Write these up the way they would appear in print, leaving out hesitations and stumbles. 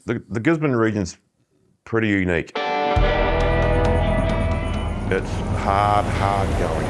The Gisborne region's pretty unique. It's hard going.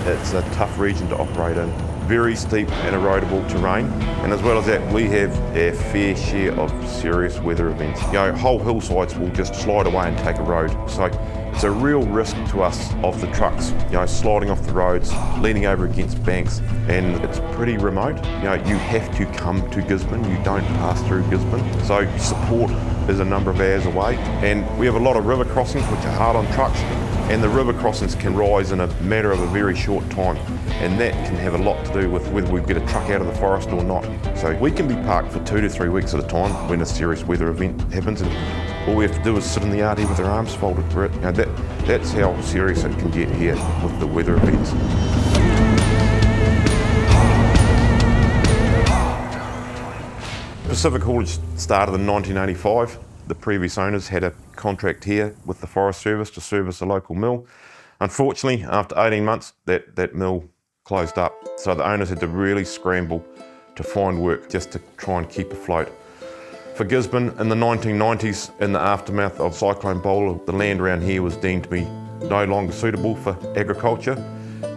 It's a tough region to operate in. Very steep and erodible terrain. And as well as that, we have our fair share of serious weather events. Whole hillsides will just slide away and take a road. So it's a real risk to us of the trucks, sliding off the roads, leaning over against banks, and it's pretty remote. You have to come to Gisborne, you don't pass through Gisborne. So support is a number of hours away. And we have a lot of river crossings which are hard on trucks, and the river crossings can rise in a matter of a very short time. And that can have a lot to do with whether we get a truck out of the forest or not. So we can be parked for 2 to 3 weeks at a time when a serious weather event happens, and all we have to do is sit in the yard here with our arms folded for it. That's how serious it can get here with the weather events. Pacific Haulage started in 1985. The previous owners had a contract here with the Forest Service to service a local mill. Unfortunately, after 18 months, that mill closed up. So the owners had to really scramble to find work just to try and keep afloat. For Gisborne, in the 1990s, in the aftermath of Cyclone Bowler, the land around here was deemed to be no longer suitable for agriculture.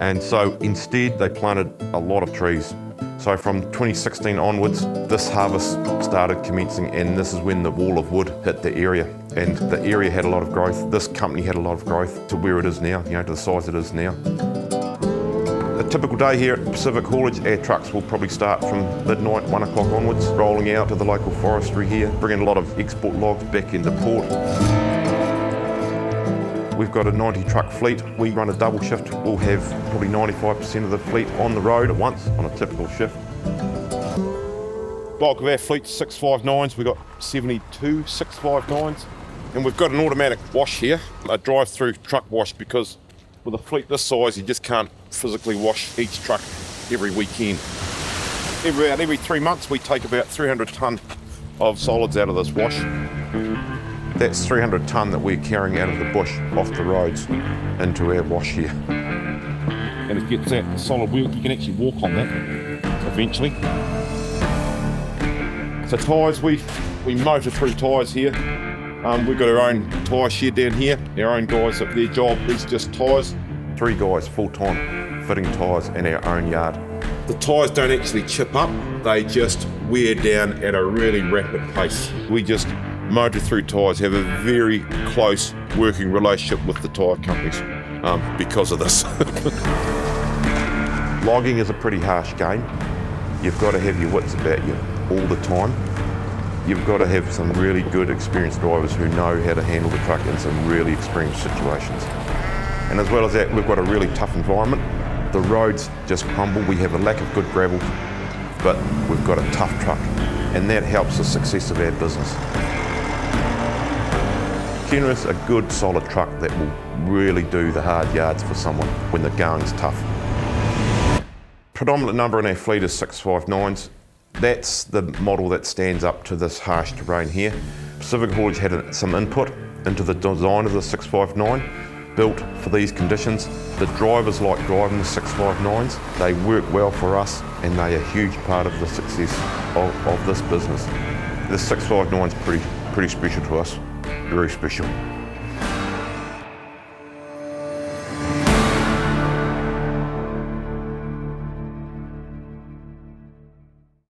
And so instead, they planted a lot of trees. So from 2016 onwards, this harvest started commencing, and this is when the wall of wood hit the area. And the area had a lot of growth. This company had a lot of growth to where it is now, to the size it is now. A typical day here at Pacific Haulage, our trucks will probably start from midnight, 1 o'clock onwards, rolling out to the local forestry here, bringing a lot of export logs back into port. We've got a 90 truck fleet. We run a double shift. We'll have probably 95% of the fleet on the road at once on a typical shift. Bulk of our fleet's 659s. We've got 72 659s. And we've got an automatic wash here, a drive-through truck wash, because with a fleet this size, you just can't physically wash each truck every weekend. Every 3 months, we take about 300 tonne of solids out of this wash. That's 300 tonne that we're carrying out of the bush off the roads into our wash here. And it gets that solid wheel, you can actually walk on that eventually. So tyres, we motor through tyres here. We've got our own tyre shed down here. Our own guys, their job is just tyres. 3 guys full-time fitting tyres in our own yard. The tyres don't actually chip up, they just wear down at a really rapid pace. We just motor through tyres, have a very close working relationship with the tyre companies because of this. Logging is a pretty harsh game. You've got to have your wits about you all the time. You've got to have some really good experienced drivers who know how to handle the truck in some really experienced situations. And as well as that, we've got a really tough environment. The roads just crumble. We have a lack of good gravel, but we've got a tough truck, and that helps the success of our business. Kenworth's a good solid truck that will really do the hard yards for someone when the going's tough. Predominant number in our fleet is 659s. That's the model that stands up to this harsh terrain here. Pacific Haulage had some input into the design of the 659, built for these conditions. The drivers like driving the 659s. They work well for us, and they're a huge part of the success of this business. The 659's pretty special to us. Very special.